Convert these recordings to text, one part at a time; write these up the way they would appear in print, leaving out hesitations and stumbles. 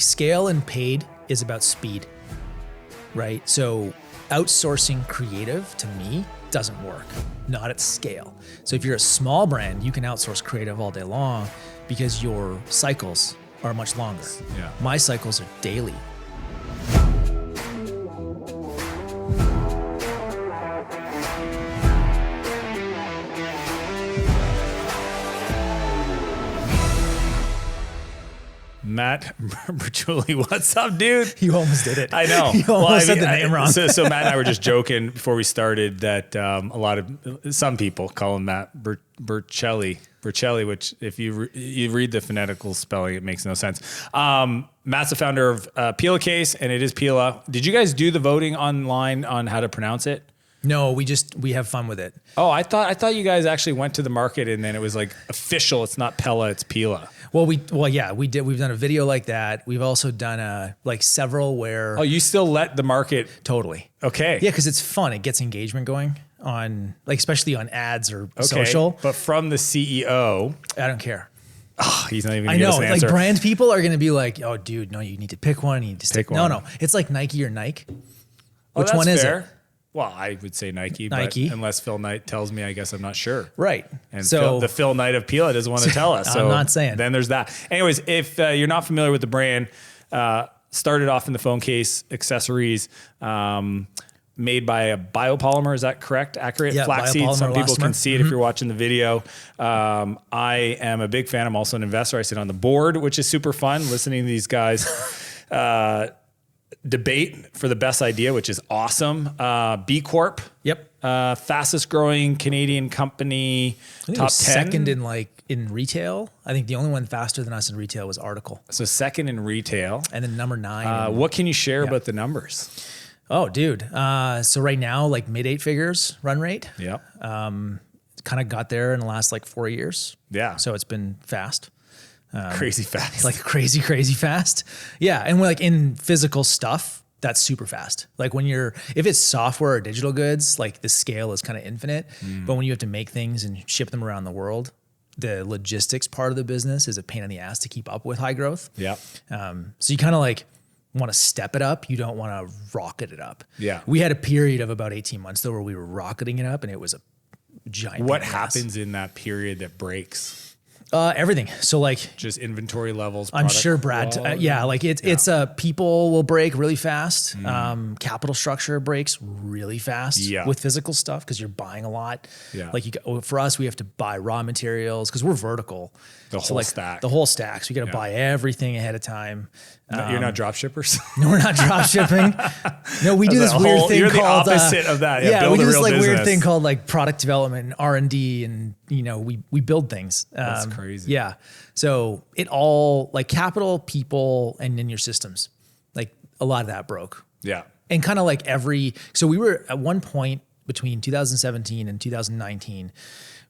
scale and paid is about speed, right? So outsourcing creative to me doesn't work, not at scale. So if you're a small brand, you can outsource creative all day long because your cycles are much longer. Yeah. My cycles are daily. Matt Bertulli, what's up, dude? You almost did it. I know. You almost said the name wrong. So Matt and I were just joking before we started that some people call him Matt Bertulli, which if you read the phonetical spelling, it makes no sense. Matt's the founder of Pela Case, and it is Pela. Did you guys do the voting online on how to pronounce it? No, we have fun with it. Oh, I thought you guys actually went to the market and then it was like official. It's not Pela, it's Pela. Well, yeah, we did. We've done a video like that. We've also done several where. Oh, you still let the market? Totally. Okay. Yeah, because it's fun. It gets engagement going on, especially on ads or social. But from the CEO, I don't care. Oh, he's not even going to give us an answer. Like brand people are going to be like, "Oh, dude, no, you need to pick one. You need to stick." one. No, it's like Nike or Nike. Oh, Which one is fair. it? Well, I would say Nike, Nike. But unless Phil Knight tells me, I guess I'm not sure. Right. And so Phil Knight of Pela doesn't want to tell us. So I'm not saying. Then there's that. Anyways, if you're not familiar with the brand, started off in the phone case accessories, made by a biopolymer. Is that correct? Accurate? Yeah, flaxseed. Some people elastomer. can see it if you're watching the video. I am a big fan. I'm also an investor. I sit on the board, which is super fun, listening to these guys debate for the best idea, which is awesome. B Corp. Yep. Fastest growing Canadian company. I think Top 10. Second in retail. I think the only one faster than us in retail was Article. So second in retail. And then number 9. What can you share about the numbers? Oh, dude. So right now, mid 8 figures run rate. Yeah. Kind of got there in the last 4 years. Yeah. So it's been fast. Crazy fast. Crazy fast. Yeah. And we're in physical stuff, that's super fast. If it's software or digital goods, the scale is kind of infinite. But when you have to make things and ship them around the world, the logistics part of the business is a pain in the ass to keep up with high growth. Yeah. So you kind of want to step it up. You don't want to rocket it up. Yeah. We had a period of about 18 months though, where we were rocketing it up and it was a giant. What happens in that period that breaks? Everything. So just inventory levels. I'm sure Brad, it's people will break really fast. Capital structure breaks really fast with physical stuff because you're buying a lot. Yeah. For us, we have to buy raw materials because we're vertical. The whole stack. The whole stack. So you got to buy everything ahead of time. You're not drop shippers? No, we're not drop shipping. No, we do this weird thing you're called the opposite of that. Yeah, we do this business. weird thing called product development and R&D, and we build things. That's crazy. Yeah. So it all capital, people, and then your systems. A lot of that broke. Yeah. And kind of so we were at one point between 2017 and 2019,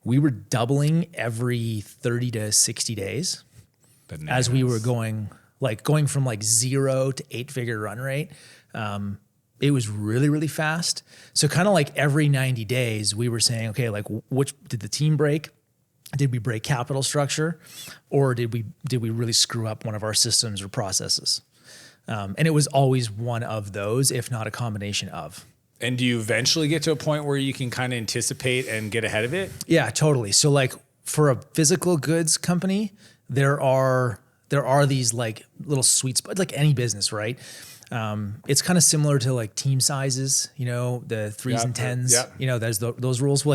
we were doubling every 30 to 60 days as we were going from 0 to 8-figure run rate. It was really, really fast. So kind of every 90 days we were saying, okay, which did the team break? Did we break capital structure, or did we really screw up one of our systems or processes? And it was always one of those, if not a combination of. And do you eventually get to a point where you can kind of anticipate and get ahead of it? Yeah, totally. So for a physical goods company, there are these little sweet spots, like any business, right? It's kind of similar to team sizes, the 3s and 10s, there's those rules.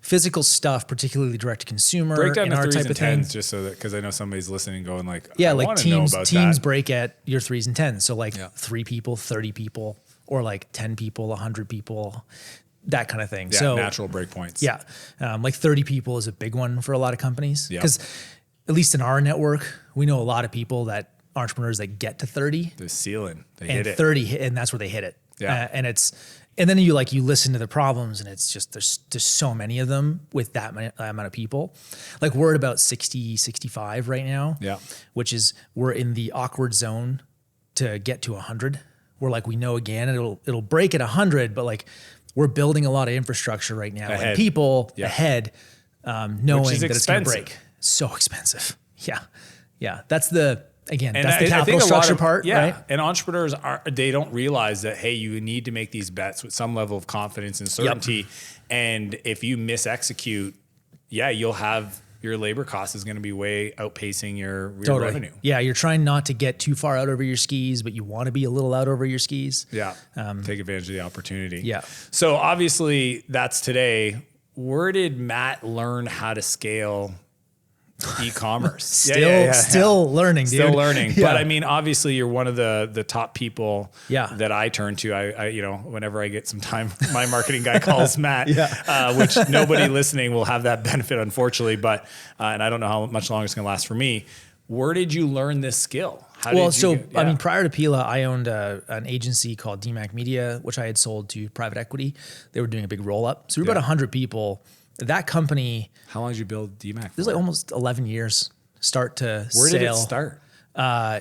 Physical stuff, particularly direct to consumer. Break down the 3s type and of thing. 10s just so that, because I know somebody's listening going I teams know about that. break at your 3s and 10s. So 3 people, 30 people, or 10 people, 100 people, that kind of thing. Yeah, so natural breakpoints. Yeah. 30 people is a big one for a lot of companies. Because at least in our network, we know a lot of people entrepreneurs that get to 30. The ceiling. They and hit it. 30, and that's where they hit it. Yeah. And then you listen to the problems, and it's just, there's so many of them with that amount of people. We're at about 60, 65 right now. Yeah. Which is, we're in the awkward zone to get to 100. We're we know again, it'll break at 100, but we're building a lot of infrastructure right now and people ahead, knowing that it's going to break. So expensive. Yeah. Yeah. again, And that's the I capital think a lot structure of- part, yeah. right? And entrepreneurs they don't realize that, hey, you need to make these bets with some level of confidence and certainty. And if you mis-execute, you'll have your labor cost is going to be way outpacing your revenue. Yeah, you're trying not to get too far out over your skis, but you want to be a little out over your skis. Yeah. Take advantage of the opportunity. Yeah. So obviously that's today. Where did Matt learn how to scale e-commerce? Still learning, dude. Still learning. Yeah. But I mean, obviously you're one of the top people Yeah. that I turn to. I whenever I get some time, my marketing guy calls Matt, Yeah. which nobody listening will have that benefit, unfortunately. But, and I don't know how much longer it's going to last for me. Where did you learn this skill? I mean, prior to Pela, I owned an agency called Dmacc Media, which I had sold to private equity. They were doing a big roll up. So we were about 100 people. That company. How long did you build Dmacc? It was like almost 11 years, start to Where sale. did it start?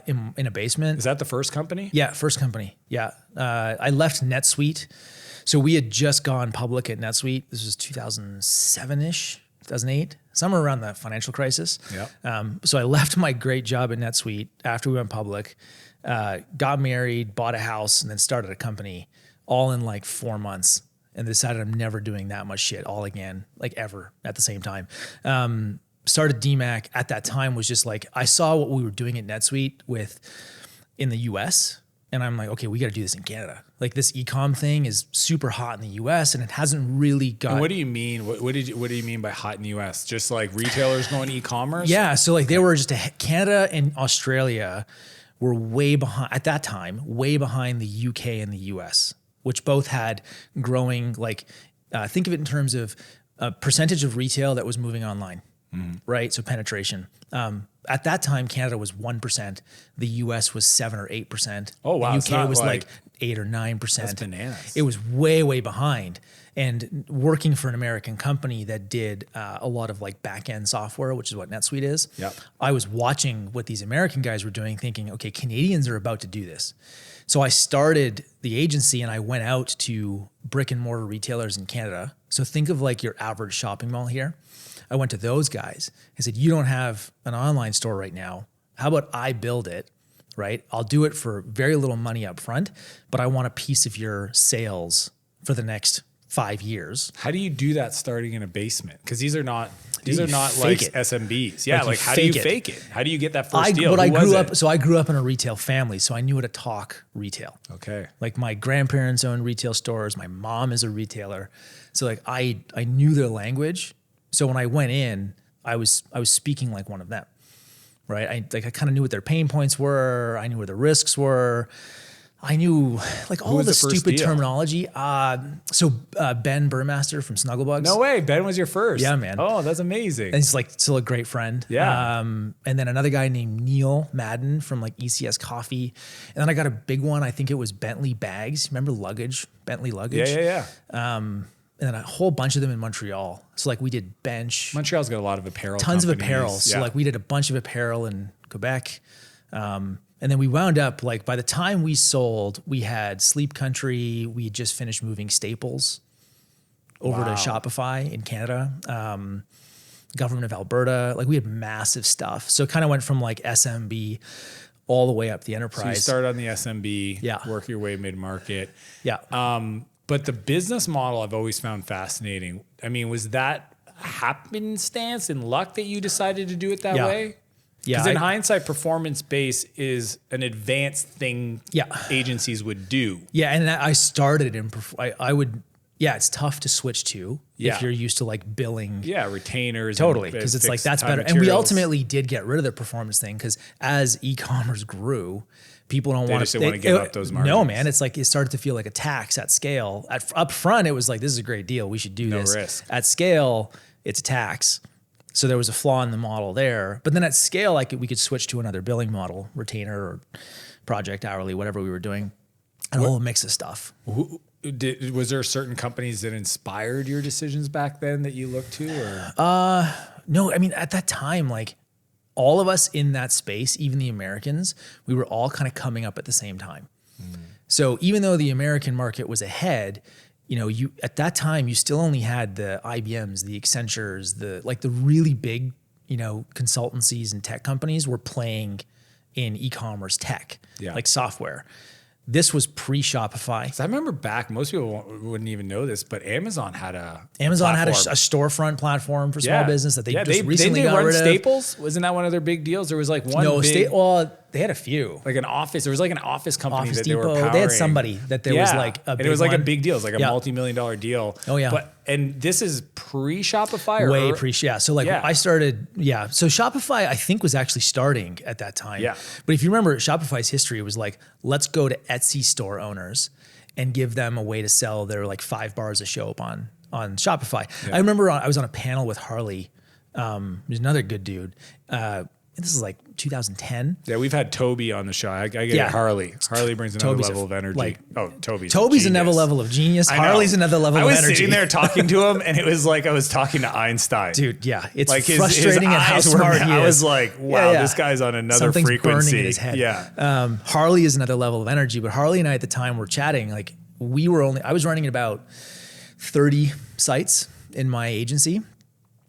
In a basement. Is that the first company? Yeah, first company. Yeah. I left NetSuite. So we had just gone public at NetSuite. This was 2007-ish, 2008, somewhere around the financial crisis. Yeah. So I left my great job at NetSuite after we went public, got married, bought a house, and then started a company all in like 4 months. And decided I'm never doing that much shit all again, like ever at the same time. Started Dmacc at that time was just like, I saw what we were doing at NetSuite in the US. And I'm like, okay, we got to do this in Canada. Like this e-com thing is super hot in the US and it hasn't really got. And what do you mean? What do you mean by hot in the US? Just like retailers going e-commerce? Yeah. So like they were just Canada and Australia were way behind at that time, way behind the UK and the US, which both had growing, like, think of it in terms of a percentage of retail that was moving online, right? So penetration. At that time, Canada was 1%. The US was 7 or 8%. Oh, wow. The UK was like 8 or 9%. That's bananas. It was way, way behind. And working for an American company that did a lot of like back-end software, which is what NetSuite is, Yep. I was watching what these American guys were doing, thinking, okay, Canadians are about to do this. So I started the agency and I went out to brick and mortar retailers in Canada. So think of like your average shopping mall here. I went to those guys. I said, you don't have an online store right now. How about I build it, right? I'll do it for very little money up front, but I want a piece of your sales for the next 5 years. How do you do that starting in a basement? Because these are not like it. SMBs. Yeah, Like, like you how do you fake it. fake it? How do you get that first deal? I Who was it? grew up in a retail family, so I knew how to talk retail. Okay. Like my grandparents owned retail stores. My mom is a retailer. So like I knew their language. So when I went in, I was speaking like one of them, right? I kind of knew what their pain points were. I knew where the risks were. I knew like all was the the first stupid deal? terminology. So Ben Burmaster from Snugglebugs. No way. Ben was your first. Yeah, man. Oh, that's amazing. And he's like still a great friend. Yeah. And then another guy named Neil Madden from like ECS Coffee. And then I got a big one. I think it was Bentley Bags. Remember luggage? Bentley luggage. Yeah. And then a whole bunch of them in Montreal. So like we did Bench. Montreal's got a lot of apparel. Tons of companies. apparel. So Yeah. like we did a bunch of apparel in Quebec. And then we wound up like by the time we sold, we had Sleep Country. We had just finished moving Staples over to Shopify in Canada. Government of Alberta. Like we had massive stuff. So it kind of went from like SMB all the way up the enterprise. So you start on the SMB, Yeah. work your way mid-market. Yeah. But the business model I've always found fascinating. I mean, was that happenstance and luck that you decided to do it that Yeah. way? Yeah, Because in hindsight, performance-based is an advanced thing agencies would do. Yeah, and I started in. I would. Yeah, it's tough to switch to Yeah. if you're used to like billing. Yeah, retainers. Totally, because it's like fixed that's time better. And we materials. ultimately did get rid of the performance thing because as e-commerce grew, people don't want just didn't want to give up those margins. No, man, it's like it started to feel like a tax at scale. Up front, it was like this is a great deal. We should do this. risk. At scale, it's a tax. So there was a flaw in the model there. But then at scale, we could switch to another billing model, retainer or project hourly, whatever we were doing, and a whole mix of stuff. Was there certain companies that inspired your decisions back then that you looked to? Or? No, I mean, at that time, like all of us in that space, even the Americans, we were all kind of coming up at the same time. So even though the American market was ahead, you at that time you still only had the IBMs, the Accentures, the really big, consultancies and tech companies were playing in e-commerce tech, Yeah. like software. This was pre-Shopify. So I remember back, most people wouldn't even know this, but Amazon had a storefront platform for small business that they just recently got rid of. Staples? Wasn't that one of their big deals? There was like one they had a few. Like an office. There was like an office company Office that Depot. they were powering. They had somebody that there was like a big and it was like one. a big deal. It was like a multi-million-dollar deal. Oh, yeah. And this is pre-Shopify? Way pre, yeah. So I started, So Shopify, I think, was actually starting at that time. Yeah. But if you remember Shopify's history, it was like, let's go to Etsy store owners and give them a way to sell their like 5 bars of soap on Shopify. Yeah. I remember I was on a panel with Harley, who's another good dude. This is like 2010. Yeah, we've had Toby on the show. I get it. Harley. Harley brings another level of energy. Toby's another level of genius. Harley's another level of energy. I was sitting there talking to him, and it was like I was talking to Einstein. Dude, yeah. It's like frustrating at how smart he is. I was like, wow, this guy's on another frequency. Burning in his head. Yeah. Harley is another level of energy, but Harley and I at the time were chatting. Like I was running about 30 sites in my agency.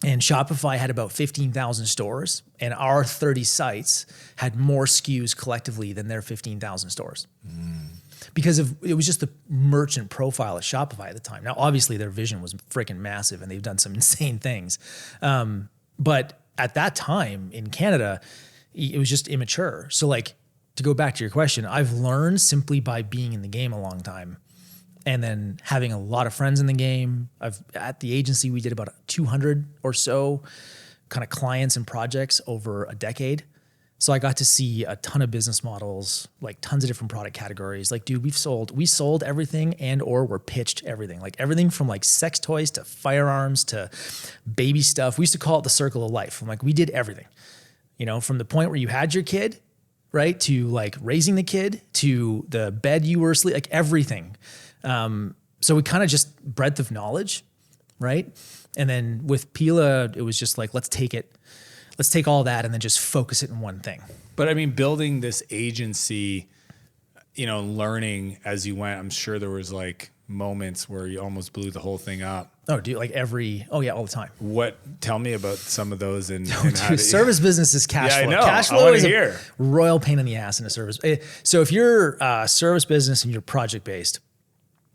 And Shopify had about 15,000 stores, and our 30 sites had more SKUs collectively than their 15,000 stores. Because it was just the merchant profile at Shopify at the time. Now, obviously, their vision was freaking massive, and they've done some insane things. But at that time in Canada, it was just immature. So, like, to go back to your question, I've learned simply by being in the game a long time. And then having a lot of friends in the game. At the agency, we did about 200 or so kind of clients and projects over a decade. So I got to see a ton of business models, like tons of different product categories. Like, dude, we sold everything and or were pitched everything. Like everything from like sex toys to firearms to baby stuff. We used to call it the circle of life. I'm like, we did everything. You know, from the point where you had your kid, right, to like raising the kid, to the bed you were asleep, like everything. So we kind of just breadth of knowledge, right? And then with Pela, it was just like, let's take all that and then just focus it in one thing. But I mean, building this agency, learning as you went, I'm sure there was like moments where you almost blew the whole thing up. Oh, dude, all the time. Tell me about some of those and service business is cash flow. I know. Cash flow is a royal pain in the ass in a service. So if you're a service business and you're project based,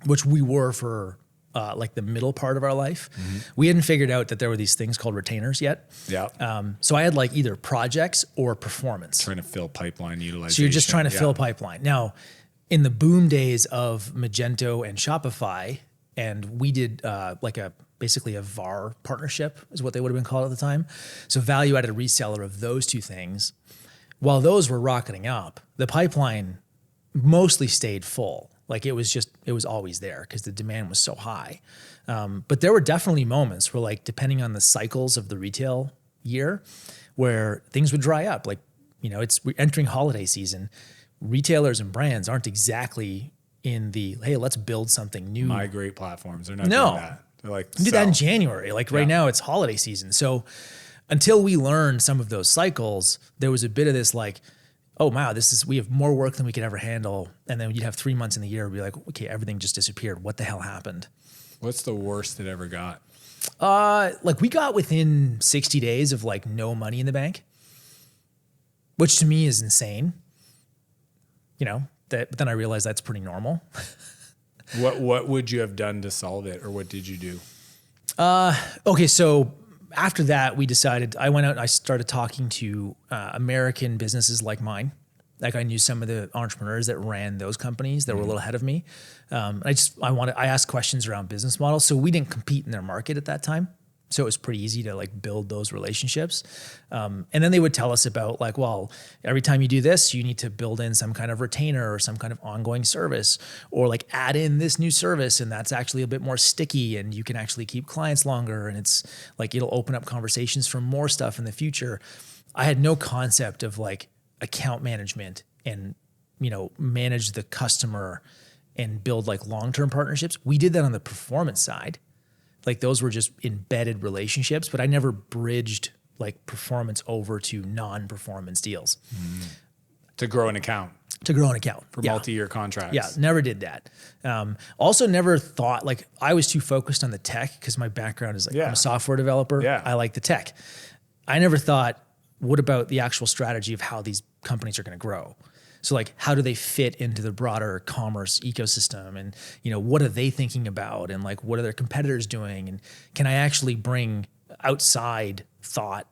which we were for like the middle part of our life. Mm-hmm. We hadn't figured out that there were these things called retainers yet. Yeah. So I had like either projects or performance. Trying to fill pipeline utilization. So you're just trying to fill pipeline. Now, in the boom days of Magento and Shopify, and we did basically a VAR partnership is what they would have been called at the time. So value-added reseller of those two things. While those were rocketing up, the pipeline mostly stayed full. Like it was always there because the demand was so high. But there were definitely moments where, like, depending on the cycles of the retail year, where things would dry up. Like, we're entering holiday season. Retailers and brands aren't exactly in the, hey, let's build something new. Migrate platforms. They're not doing that. They're like, do that in January. Like right now it's holiday season. So until we learned some of those cycles, there was a bit of this like, oh wow, we have more work than we could ever handle. And then you'd have 3 months in the year, be like, okay, everything just disappeared. What the hell happened? What's the worst it ever got? Like we got within 60 days of like no money in the bank, which to me is insane. But then I realized that's pretty normal. What would you have done to solve it, or what did you do? Okay, so after that, I went out and I started talking to American businesses like mine. Like I knew some of the entrepreneurs that ran those companies that were a little ahead of me. I asked questions around business models. So we didn't compete in their market at that time. So it was pretty easy to like build those relationships. And then they would tell us about like, well, every time you do this, you need to build in some kind of retainer or some kind of ongoing service, or like add in this new service. And that's actually a bit more sticky and you can actually keep clients longer. And it's like, it'll open up conversations for more stuff in the future. I had no concept of like account management and, manage the customer and build like long-term partnerships. We did that on the performance side. Like those were just embedded relationships, but I never bridged like performance over to non-performance deals. To grow an account. For multi-year contracts. Yeah, never did that. Also never thought, like I was too focused on the tech because my background is like I'm a software developer. Yeah. I like the tech. I never thought, what about the actual strategy of how these companies are going to grow? So like, how do they fit into the broader commerce ecosystem? And, what are they thinking about? And like, what are their competitors doing? And can I actually bring outside thought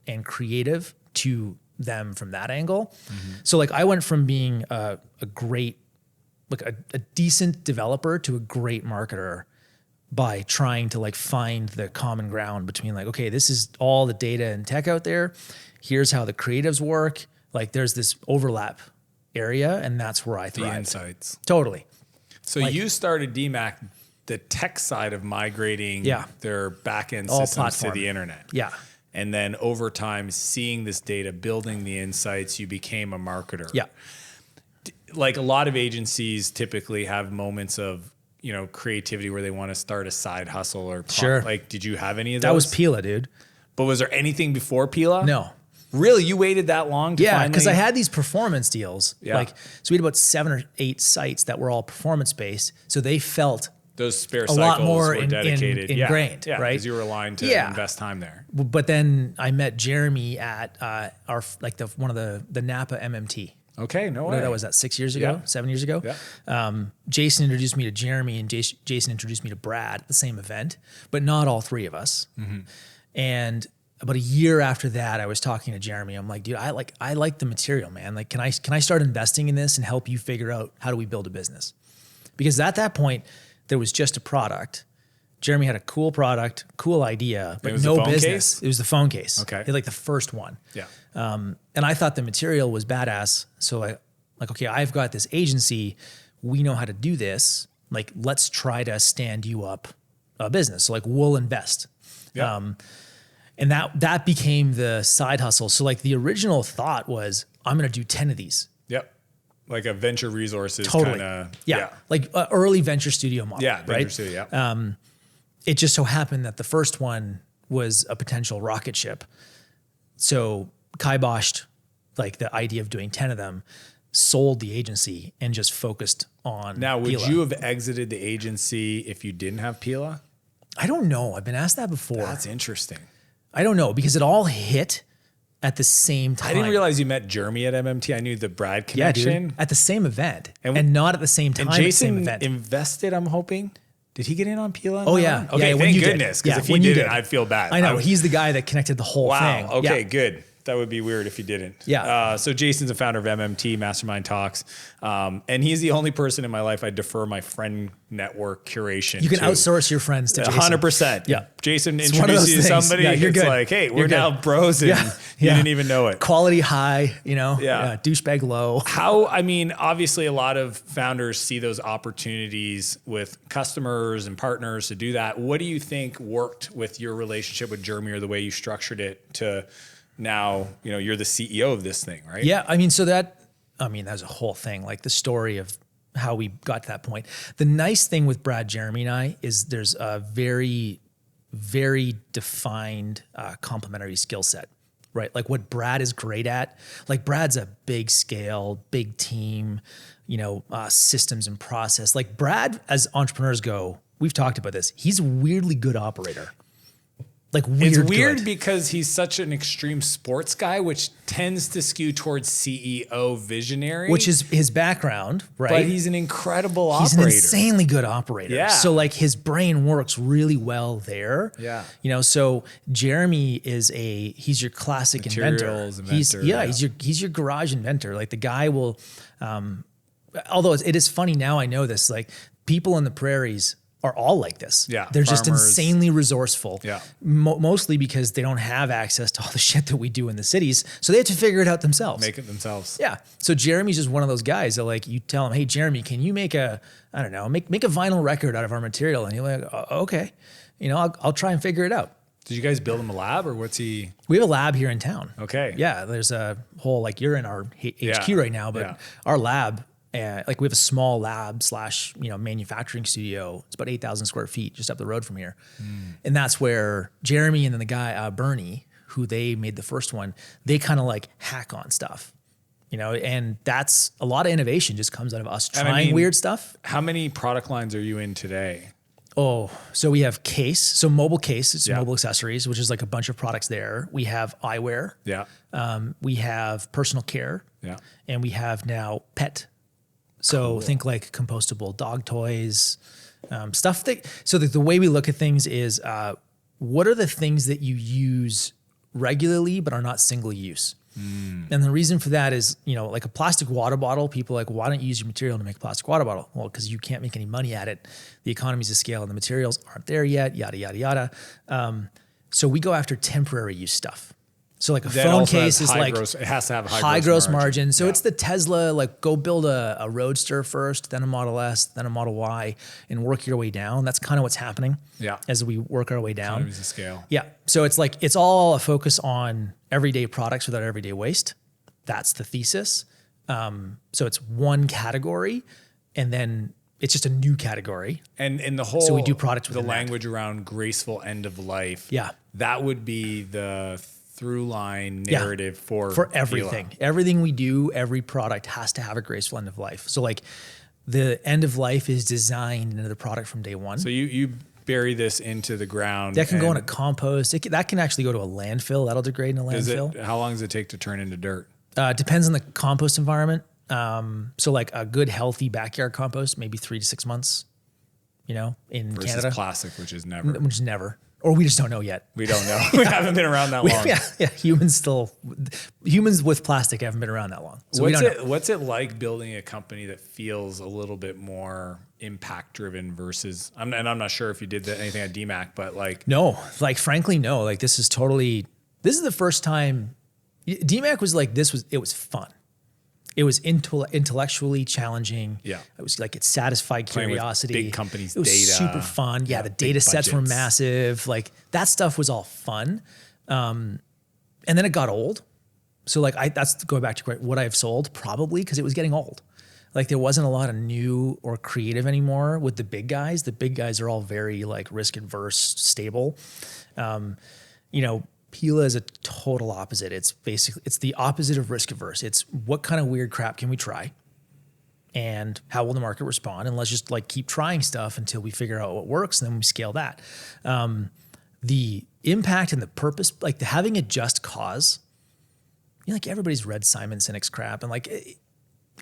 and creative to them from that angle? Mm-hmm. So like, I went from being a great, like a decent developer to a great marketer by trying to like find the common ground between like, okay, this is all the data and tech out there. Here's how the creatives work. Like there's this overlap area, and that's where I thrive. The insights. Totally. So you started Dmacc, the tech side of migrating their back-end systems platform to the internet. Yeah. And then over time, seeing this data, building the insights, you became a marketer. Yeah. Like a lot of agencies typically have moments of, creativity where they want to start a side hustle or sure. Like, did you have any of those? That was Pela, dude. But was there anything before Pela? No. Really? You waited that long to finally? Yeah, because I had these performance deals. Yeah. Like, so we had about 7 or 8 sites that were all performance based. So they felt those spare a cycles lot more were dedicated. ingrained, yeah, right? Because you were aligned to invest time there. But then I met Jeremy at one of the Napa MMT. Okay, no way. That was 6 years ago, 7 years ago. Yeah. Jason introduced me to Jeremy, and Jason introduced me to Brad at the same event, but not all three of us. Mm-hmm. And about a year after that, I was talking to Jeremy. I'm like, dude, I like the material, man. Like, can I start investing in this and help you figure out how do we build a business? Because at that point, there was just a product. Jeremy had a cool product, cool idea, but no business. Case? It was the phone case. Okay. Like the first one. Yeah. And I thought the material was badass. So okay, I've got this agency. We know how to do this. Like, let's try to stand you up a business. So like, we'll invest. Yeah. And that became the side hustle. So like the original thought was, I'm going to do 10 of these. Yep. Like a venture resources totally. kind of. Yeah. Like an early venture studio model. Yeah. Venture right? studio. Yeah. It just so happened that the first one was a potential rocket ship. So kiboshed like the idea of doing 10 of them, sold the agency, and just focused on Now, would Pela. you have exited the agency if you didn't have Pela? I don't know. I've been asked that before. That's interesting. I don't know, because it all hit at the same time. I didn't realize you met Jeremy at MMT. I knew the Brad connection. Yeah, dude. At the same event. And not at the same time. And Jason at the same event. invested, I'm hoping. Did he get in on Pela? Oh, yeah. Okay, yeah, thank goodness. Because if he didn't, I'd feel bad. I know. He's the guy that connected the whole thing. Wow. Okay, good. That would be weird if he didn't. Yeah. So Jason's the founder of MMT, Mastermind Talks. And he's the only person in my life I defer my friend network curation You can to. Outsource your friends to Jason. 100%. Yeah. Jason introduces you to somebody. Yeah, you're it's good. like, hey, You're we're good. now bros, and you didn't even know it. Quality high, Yeah. douchebag low. Obviously a lot of founders see those opportunities with customers and partners to do that. What do you think worked with your relationship with Jeremy, or the way you structured it to now, you're the CEO of this thing, right? Yeah. That's a whole thing, like the story of how we got to that point. The nice thing with Brad, Jeremy, and I is there's a very, very defined complementary skill set, right? Like what Brad is great at, like Brad's a big scale, big team, systems and process. Like Brad, as entrepreneurs go, we've talked about this. He's a weirdly good operator. Like weird. It's weird good. because he's such an extreme sports guy, which tends to skew towards CEO visionary. Which is his background, right? But he's an incredible He's operator. an insanely good operator. Yeah. So like his brain works really well there. Yeah. So Jeremy he's your classic Materials inventor. He's your garage inventor. Like the guy will, although it is funny now I know this, like people in the prairies are all like this. Yeah, They're just farmers. insanely resourceful. Yeah. Mostly because they don't have access to all the shit that we do in the cities. So they have to figure it out themselves. Make it themselves. Yeah. So Jeremy's just one of those guys that like you tell him, hey, Jeremy, can you make a vinyl record out of our material? And you're like, okay, I'll try and figure it out. Did you guys build him a lab, or what's he? We have a lab here in town. Okay. Yeah. There's a whole, like you're in our HQ right now, but our lab, we have a small lab / manufacturing studio. It's about 8,000 square feet just up the road from here. And that's where Jeremy and then the guy, Bernie, who they made the first one, they kind of like hack on stuff, and that's a lot of innovation just comes out of us trying weird stuff. How many product lines are you in today? So we have case, so mobile case, it's mobile accessories, which is like a bunch of products there. We have eyewear. Yeah. We have personal care. Yeah. And we have now pet. So think like compostable dog toys, stuff that, so the way we look at things is what are the things that you use regularly but are not single use? And the reason for that is, like a plastic water bottle, people are like, why don't you use your material to make a plastic water bottle? Well, because you can't make any money at it. The economies of scale and the materials aren't there yet, yada, yada, yada. So we go after temporary use stuff. So like a phone case is like, it has to have high gross margin. So it's the Tesla, like go build a Roadster first, then a Model S, then a Model Y, and work your way down. That's kind of what's happening as we work our way down. Economies of scale. Yeah. So it's like, it's all a focus on everyday products without everyday waste. That's the thesis. So it's one category, and then it's just a new category. And the whole, so we do products with the language around graceful end of life. Yeah. That would be the through line narrative for everything. Pela. Everything we do, every product has to have a graceful end of life. So like the end of life is designed into the product from day one. So you bury this into the ground. That can go in a compost. That can actually go to a landfill. That'll degrade in a landfill. How long does it take to turn into dirt? Depends on the compost environment. So like a good healthy backyard compost, maybe 3 to 6 months, in versus Canada. Plastic, which is never. Which is never. Or we just don't know yet. We don't know. We haven't been around that long. Humans with plastic haven't been around that long. So what's it like building a company that feels a little bit more impact driven versus, and I'm not sure if you did anything at Dmacc, but like. No, like frankly, no, like this is the first time Dmacc was like, it was fun. It was intellectually challenging. Yeah. It was like, it satisfied curiosity. With big companies' it was data. super fun. Yeah. The data sets were massive. Like that stuff was all fun. And then it got old. So like that's going back to what I've sold probably because it was getting old. Like there wasn't a lot of new or creative anymore with the big guys. The big guys are all very like risk adverse, stable. Pela is a total opposite. It's the opposite of risk averse. It's what kind of weird crap can we try and how will the market respond? And let's just like keep trying stuff until we figure out what works. And then we scale that. The impact and the purpose, like having a just cause, like everybody's read Simon Sinek's crap and like,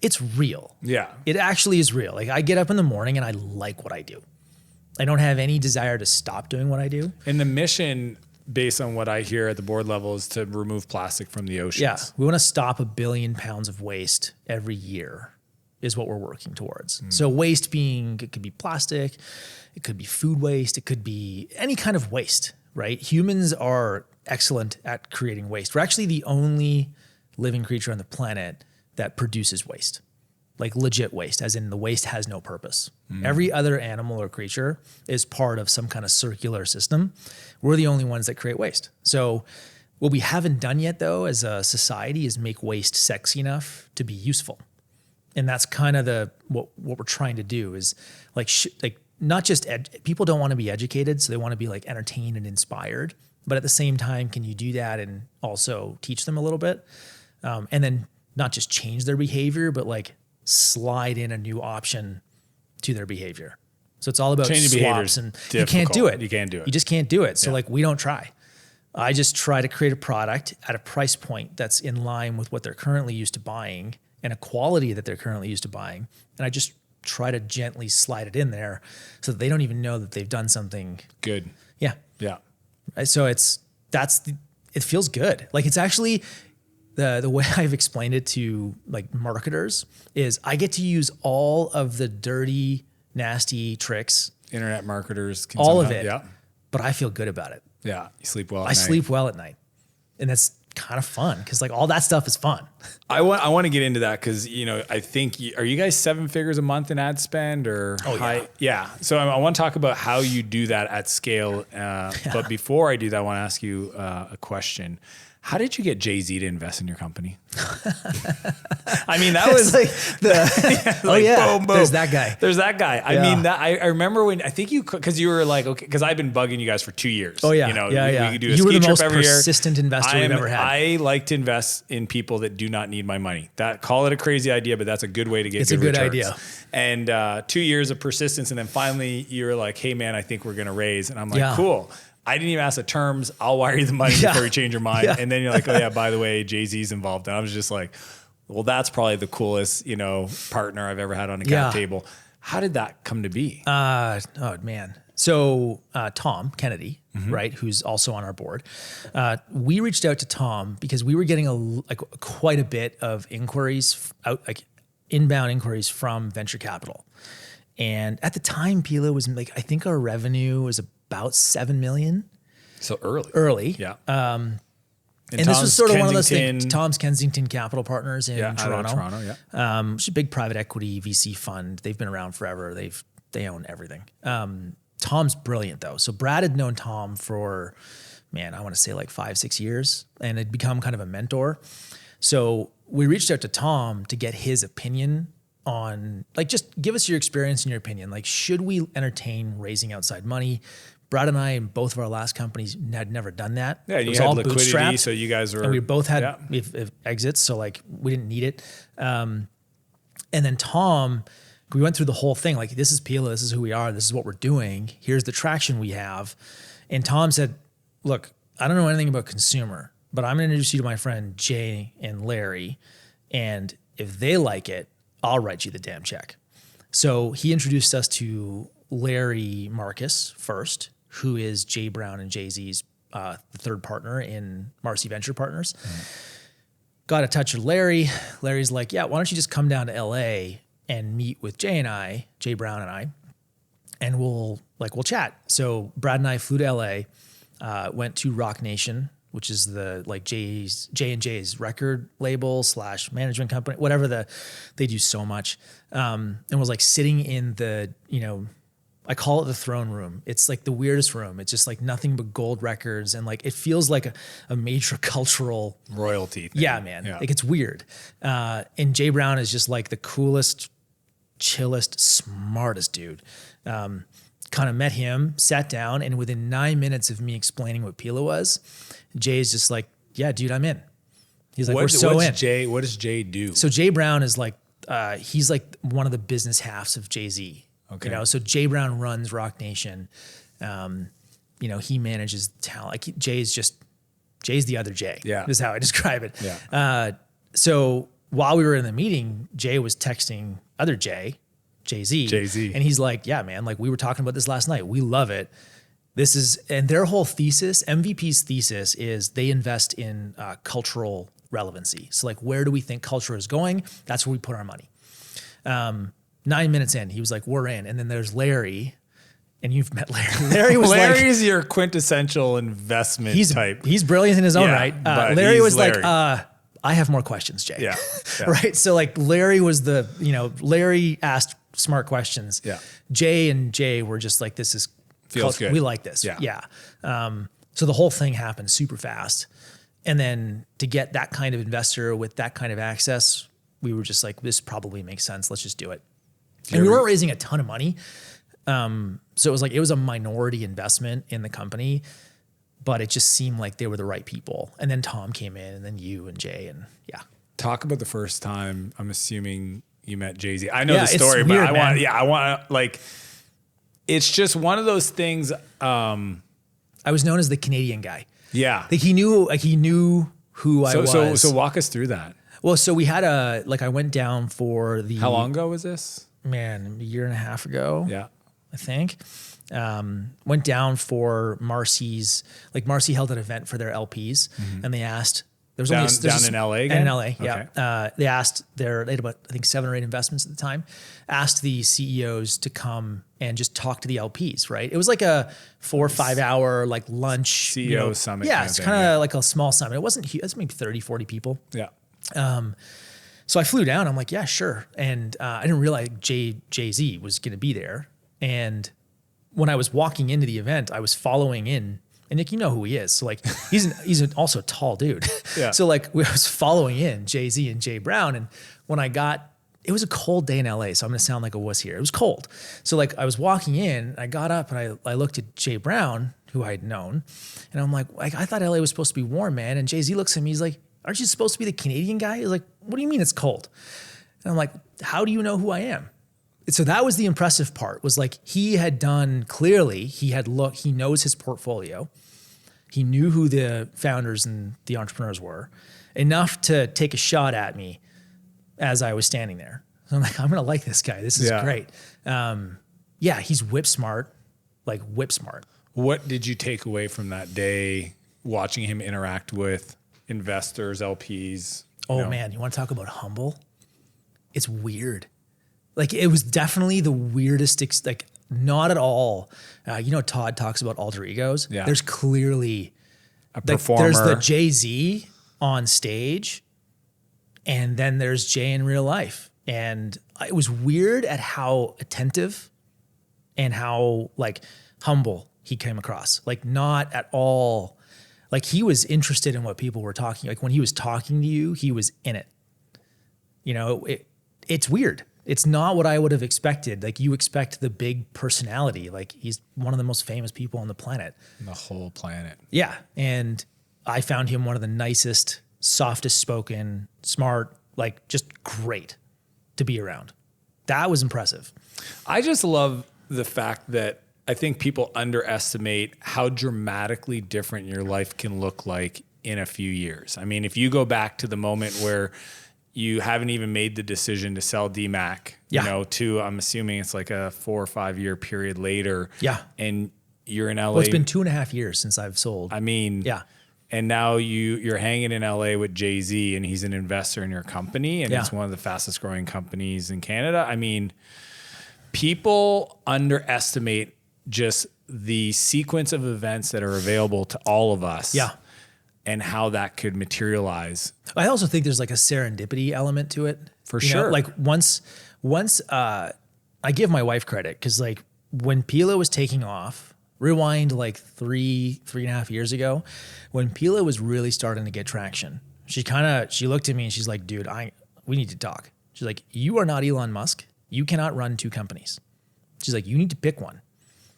it's real. Yeah. It actually is real. Like I get up in the morning and I like what I do. I don't have any desire to stop doing what I do. And the mission, based on what I hear at the board level, is to remove plastic from the oceans. Yeah, we want to stop 1 billion pounds of waste every year is what we're working towards. So waste it could be plastic, it could be food waste, it could be any kind of waste, right? Humans are excellent at creating waste. We're actually the only living creature on the planet that produces waste. Like legit waste, as in the waste has no purpose. Every other animal or creature is part of some kind of circular system. We're the only ones that create waste. So what we haven't done yet though, as a society, is make waste sexy enough to be useful. And that's kind of what we're trying to do is like not just, people don't want to be educated. So they want to be like entertained and inspired, but at the same time, can you do that and also teach them a little bit? And then not just change their behavior, but like slide in a new option to their behavior. So it's all about swaps, and you can't do it. You can't do it. You just can't do it. So like we don't try. I just try to create a product at a price point that's in line with what they're currently used to buying and a quality that they're currently used to buying. And I just try to gently slide it in there so that they don't even know that they've done something good. Yeah. Yeah. So it feels good. Like it's actually, the way I've explained it to like marketers is I get to use all of the dirty, nasty tricks. Internet marketers can all of it. Yeah. But I feel good about it. Yeah. You sleep well at night. I sleep well at night. And that's kind of fun because like all that stuff is fun. I want to get into that because, I think, are you guys 7 figures a month in ad spend or high? Yeah. So I want to talk about how you do that at scale. But before I do that, I want to ask you a question. How did you get Jay-Z to invest in your company? I mean, that was like boom, boom. There's that guy. I mean, I remember when I think because you were like, okay, because I've been bugging you guys for 2 years. Oh yeah, you know, we could do a you were ski the most trip every persistent year. investor we've ever had. I like to invest in people that do not need my money. Call it a crazy idea, but that's a good way to get. It's good returns. Idea. And 2 years of persistence, and then finally you're like, hey man, I think we're gonna raise, and I'm like, cool. I didn't even ask the terms. I'll wire you the money before you change your mind. Yeah. And then you're like, oh yeah, by the way, Jay-Z's involved. And I was just like, well, that's probably the coolest, partner I've ever had on a cap table. How did that come to be? Oh man. So Tom Kennedy, right, who's also on our board, we reached out to Tom because we were getting quite a bit of inquiries inbound inquiries from venture capital. And at the time, Pela was I think our revenue was about 7 million. So early. Yeah. And this was sort of one of those things. Tom's Kensington Capital Partners in Toronto. Which is a big private equity VC fund. They've been around forever. They own everything. Tom's brilliant though. So Brad had known Tom for, I want to say like 5-6 years, and had become kind of a mentor. So we reached out to Tom to get his opinion on, just give us your experience and your opinion. Should we entertain raising outside money? Brad and I, in both of our last companies, had never done that. Yeah, you had liquidity, so you guys were... And we both had exits, so we didn't need it. And then Tom, we went through the whole thing. This is Pela, this is who we are, this is what we're doing. Here's the traction we have. And Tom said, look, I don't know anything about consumer, but I'm going to introduce you to my friend Jay and Larry. And if they like it, I'll write you the damn check. So he introduced us to Larry Marcus first, who is Jay Brown and Jay-Z's the third partner in Marcy Venture Partners. Got a touch of Larry. Larry's like, yeah, why don't you just come down to LA and meet with Jay Brown and I, and we'll chat. So Brad and I flew to LA, went to Rock Nation, which is the J&J's record label / management company, whatever they do so much. And was sitting in the, I call it the throne room. It's the weirdest room. It's just nothing but gold records. And it feels like a major cultural royalty thing. Yeah, man. Yeah. It's weird. And Jay Brown is just the coolest, chillest, smartest dude. Kind of met him, sat down, and within 9 minutes of me explaining what Pela was, Jay's just yeah, dude, I'm in. He's we're so in. What does Jay do? So Jay Brown is he's one of the business halves of Jay-Z. Okay. So Jay Brown runs Rock Nation. He manages talent. Jay's the other Jay. Yeah. Is how I describe it. Yeah. So while we were in the meeting, Jay was texting other Jay, Jay-Z. And he's like, yeah, man, we were talking about this last night. We love it. And their whole thesis, MVP's thesis, is they invest in cultural relevancy. So where do we think culture is going? That's where we put our money. 9 minutes in, he was like, we're in. And then there's Larry, and you've met Larry. Larry's your quintessential investment type. He's brilliant in his own right. Larry was Larry. I have more questions, Jay. Yeah. Right. So Larry was Larry asked smart questions. Yeah. Jay and Jay were just this is feels good. We like this. Yeah. So the whole thing happened super fast. And then to get that kind of investor with that kind of access, we were just this probably makes sense. Let's just do it. And we weren't raising a ton of money. So it was a minority investment in the company, but it just seemed like they were the right people. And then Tom came in, and then you and Jay, and yeah. Talk about the first time, I'm assuming you met Jay-Z. I know the story, but I want it's just one of those things. I was known as the Canadian guy. Yeah. He knew who I was. So walk us through that. Well, so we had I went down for the... How long ago was this? Man, a year and a half ago. Yeah. I think. Went down for Marcy's, Marcy held an event for their LPs, and they asked, there was down in LA again? In LA, yeah. Okay. They asked they had about, I think, 7 or 8 investments at the time, asked the CEOs to come and just talk to the LPs, right? It was a 4 or 5 hour lunch. CEO summit. Yeah, it's kind of like a small summit. It wasn't huge. It was maybe 30, 40 people. Yeah. So I flew down. I'm like, yeah, sure. And I didn't realize Jay-Z was going to be there. And when I was walking into the event, I was following in And Nick, you know who he is. So like, he's also a tall dude. Yeah. So like, I was following in Jay-Z and Jay Brown. And when it was a cold day in LA. So I'm going to sound like a wuss here. It was cold. So like, I was walking in, I got up and I looked at Jay Brown, who I'd known. And I'm like, I thought LA was supposed to be warm, man. And Jay-Z looks at me, he's like, aren't you supposed to be the Canadian guy? He's like, what do you mean it's cold? And I'm like, how do you know who I am? So that was the impressive part, was like, he had done, clearly, he knows his portfolio. He knew who the founders and the entrepreneurs were, enough to take a shot at me as I was standing there. So I'm like, I'm going to like this guy. This is great. He's whip smart, like whip smart. What did you take away from that day watching him interact with investors, LPs? Oh man, you want to talk about humble? It's weird. Like, it was definitely the weirdest, like, not at all. Todd talks about alter egos. Yeah. There's clearly a performer. There's the Jay-Z on stage, and then there's Jay in real life. And it was weird at how attentive and how like humble he came across. Like, not at all. Like, he was interested in what people were talking. Like, when he was talking to you, he was in it. It's weird. It's not what I would have expected. Like, you expect the big personality. Like, he's one of the most famous people on the planet. The whole planet. Yeah. And I found him one of the nicest, softest spoken, smart, like, just great to be around. That was impressive. I just love the fact that I think people underestimate how dramatically different your life can look like in a few years. I mean, if you go back to the moment where you haven't even made the decision to sell Dmacc, to, I'm assuming it's like a 4 or 5 year period later. Yeah. And you're in LA. Well, it's been 2.5 years since I've sold. I mean, yeah. And now you're hanging in LA with Jay-Z, and he's an investor in your company, and it's one of the fastest growing companies in Canada. I mean, people underestimate just the sequence of events that are available to all of us. Yeah. And how that could materialize. I also think there's like a serendipity element to it. For sure. Like once I give my wife credit, because like when Pela was taking off, rewind like 3.5 years ago, when Pela was really starting to get traction, she looked at me and she's like, dude, we need to talk. She's like, you are not Elon Musk. You cannot run 2 companies. She's like, you need to pick one.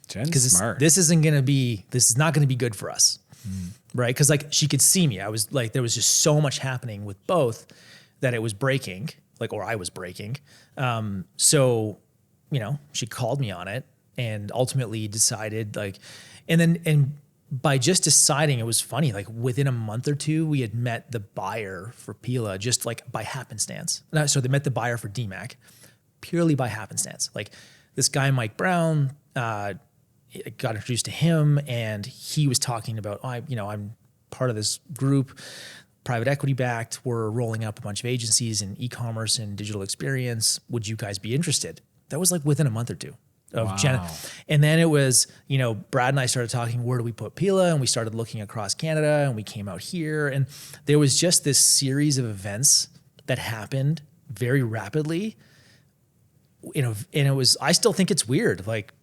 Jen's smart. This is not going to be good for us. Right. Cause like she could see me. I was like, there was just so much happening with both that it was breaking, or I was breaking. So, she called me on it and ultimately decided and by just deciding, it was funny, like within a month or two, we had met the buyer for Pela just like by happenstance. So they met the buyer for Dmacc purely by happenstance. Like this guy, Mike Brown, got introduced to him, and he was talking about, I'm part of this group, private equity backed. We're rolling up a bunch of agencies in e-commerce and digital experience. Would you guys be interested? That was like within a month or two of Jenna. And then it was, Brad and I started talking, where do we put Pela? And we started looking across Canada, and we came out here, and there was just this series of events that happened very rapidly. And it was, I still think it's weird. Like,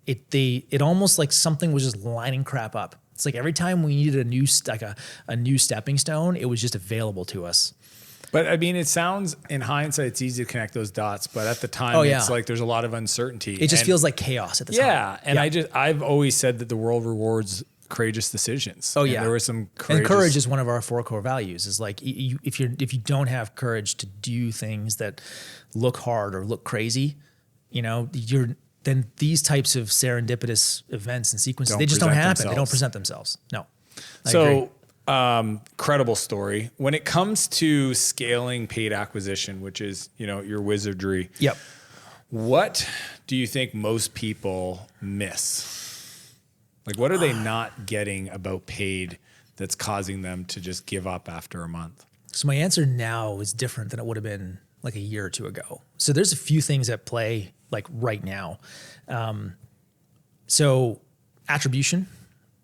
it almost like something was just lining crap up. It's like every time we needed a new stepping stone, it was just available to us. But I mean, it sounds, in hindsight, it's easy to connect those dots. But at the time, it's like there's a lot of uncertainty. It just feels like chaos at the time. Yeah, and I've always said that the world rewards courageous decisions. Oh yeah, and there was some courageous. And courage is one of our 4 core values. Is like if you don't have courage to do things that look hard or look crazy, then these types of serendipitous events and sequences, they just don't happen. Themselves. They don't present themselves. No. Credible story. When it comes to scaling paid acquisition, which is, your wizardry. Yep. What do you think most people miss? Like, what are they not getting about paid that's causing them to just give up after a month? So my answer now is different than it would have been like a year or two ago. So there's a few things at play like right now. So attribution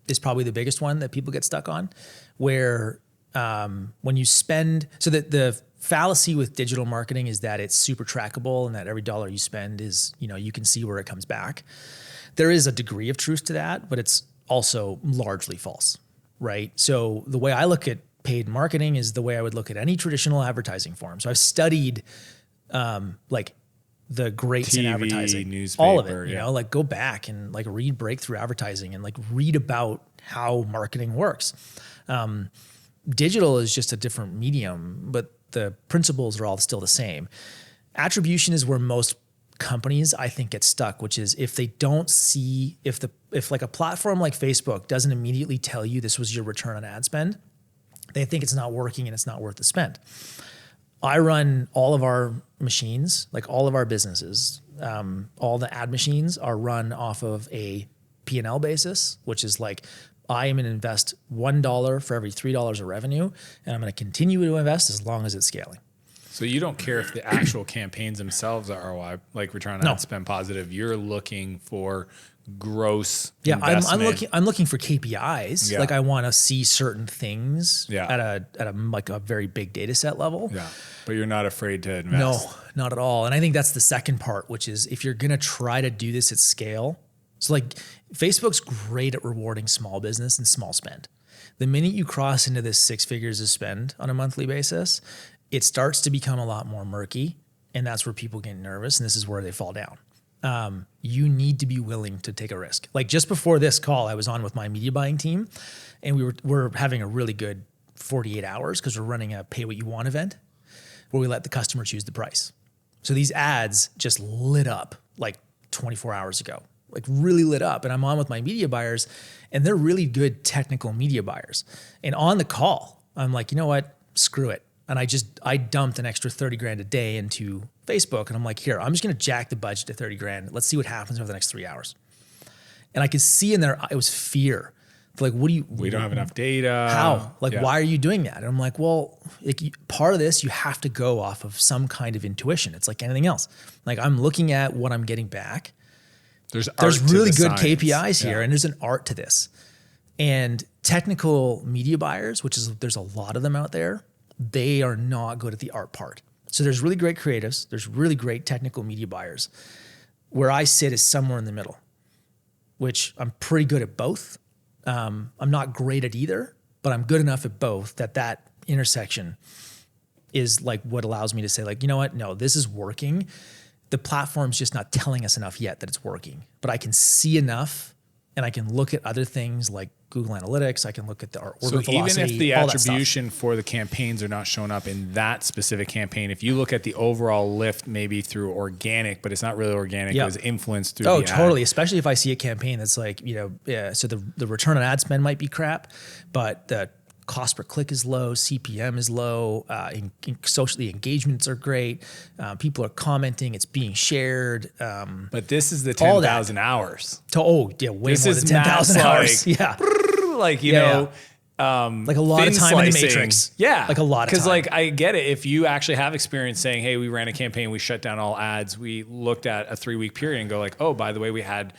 is probably the biggest one that people get stuck on, where when you spend, so that the fallacy with digital marketing is that it's super trackable and that every $1 you spend is, you can see where it comes back. There is a degree of truth to that, but it's also largely false, right? So the way I look at paid marketing is the way I would look at any traditional advertising form. So I've studied like the greats in TV, advertising, newspaper, all of it, you know, like go back and like read breakthrough advertising and like read about how marketing works. Digital is just a different medium, but the principles are all still the same. Attribution is where most companies I think get stuck, which is if they don't see, if like a platform like Facebook doesn't immediately tell you this was your return on ad spend, they think it's not working and it's not worth the spend. I run all of our machines, like all of our businesses, all the ad machines are run off of a P&L basis, which is like, I am going to invest $1 for every $3 of revenue, and I'm going to continue to invest as long as it's scaling. So you don't care if the actual campaigns themselves are ROI, like return on ad spend positive. You're looking for gross investment. I'm looking for KPIs. Yeah. Like I want to see certain things at a like a very big data set level. Yeah. But you're not afraid to invest. No, not at all. And I think that's the second part, which is if you're going to try to do this at scale. So like Facebook's great at rewarding small business and small spend. The minute you cross into this 6 figures of spend on a monthly basis, it starts to become a lot more murky. And that's where people get nervous. And this is where they fall down. You need to be willing to take a risk. Like just before this call, I was on with my media buying team and we're having a really good 48 hours because we're running a pay what you want event where we let the customer choose the price. So these ads just lit up like 24 hours ago, like really lit up. And I'm on with my media buyers and they're really good technical media buyers. And on the call, I'm like, you know what? Screw it. And I dumped an extra 30 grand a day into Facebook. And I'm like, here, I'm just going to jack the budget to 30 grand. Let's see what happens over the next 3 hours. And I could see in there, it was fear. Like, we don't have enough data. How? Like, why are you doing that? And I'm like, well, part of this, you have to go off of some kind of intuition. It's like anything else. Like I'm looking at what I'm getting back. There's really good KPIs here and there's an art to this. And technical media buyers, there's a lot of them out there, they are not good at the art part. So there's really great creatives. There's really great technical media buyers. Where I sit is somewhere in the middle, which I'm pretty good at both. I'm not great at either, but I'm good enough at both that intersection is like what allows me to say like, you know what? No, this is working. The platform's just not telling us enough yet that it's working, but I can see enough and I can look at other things like Google Analytics. I can look at our order velocity. So even if the attribution for the campaigns are not showing up in that specific campaign, if you look at the overall lift, maybe through organic, but it's not really organic, it was influenced through the ad. Totally. Especially if I see a campaign that's like, so the return on ad spend might be crap, but the cost per click is low, CPM is low, socially engagements are great, people are commenting, it's being shared. But this is the 10,000 hours. Way this more than 10,000 hours. Like, like a lot of time in the matrix. Yeah. Like a lot of time. Because like, I get it. If you actually have experience saying, hey, we ran a campaign, we shut down all ads, we looked at a 3-week period and go like, oh, by the way, we had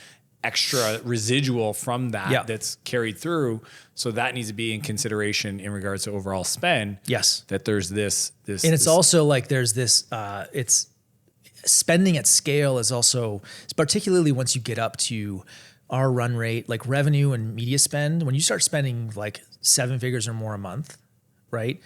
extra residual from that that's carried through. So that needs to be in consideration in regards to overall spend. Yes. That there's this. And it's also like there's this, it's spending at scale is also, particularly once you get up to our run rate, like revenue and media spend, when you start spending like 7 figures or more a month, right?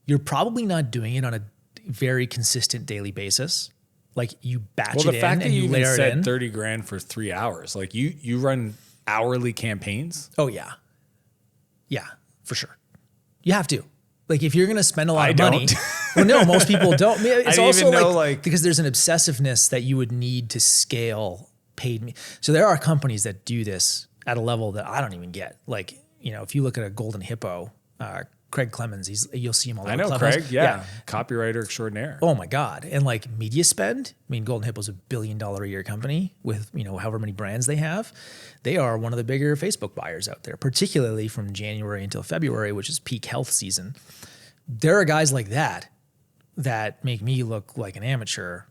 You're probably not doing it on a very consistent daily basis. Like you batch it in and you layer it in. The fact that you even said 30 grand for 3 hours, like you run hourly campaigns. Oh yeah. Yeah, for sure. You have to. Like if you're going to spend a lot of money. Well, no, most people don't. It's also like because there's an obsessiveness that you would need to scale paid me. So there are companies that do this at a level that I don't even get. Like, if you look at a Golden Hippo, Craig Clemens, you'll see him all over. I know Craig, yeah. Copywriter extraordinaire. Oh my God. And like media spend, Golden Hippo's $1 billion a year company with, however many brands they have. They are one of the bigger Facebook buyers out there, particularly from January until February, which is peak health season. There are guys like that make me look like an amateur.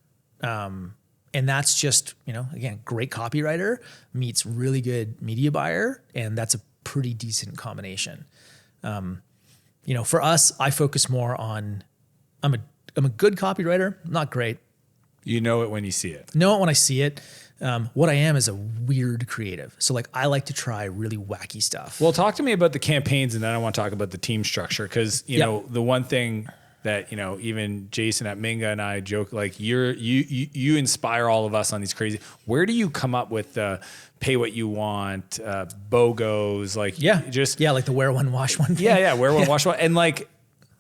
And that's just, again, great copywriter meets really good media buyer. And that's a pretty decent combination. For us, I focus more on, I'm a good copywriter, not great. You know it when you see it. Know it when I see it. What I am is a weird creative. So like I like to try really wacky stuff. Well, talk to me about the campaigns, and then I want to talk about the team structure, because you know the one thing that even Jason at Minga and I joke, like you inspire all of us on these crazy. Where do you come up with the pay what you want, BOGOs, like like the wear one wash one thing. Wear one wash one, and like.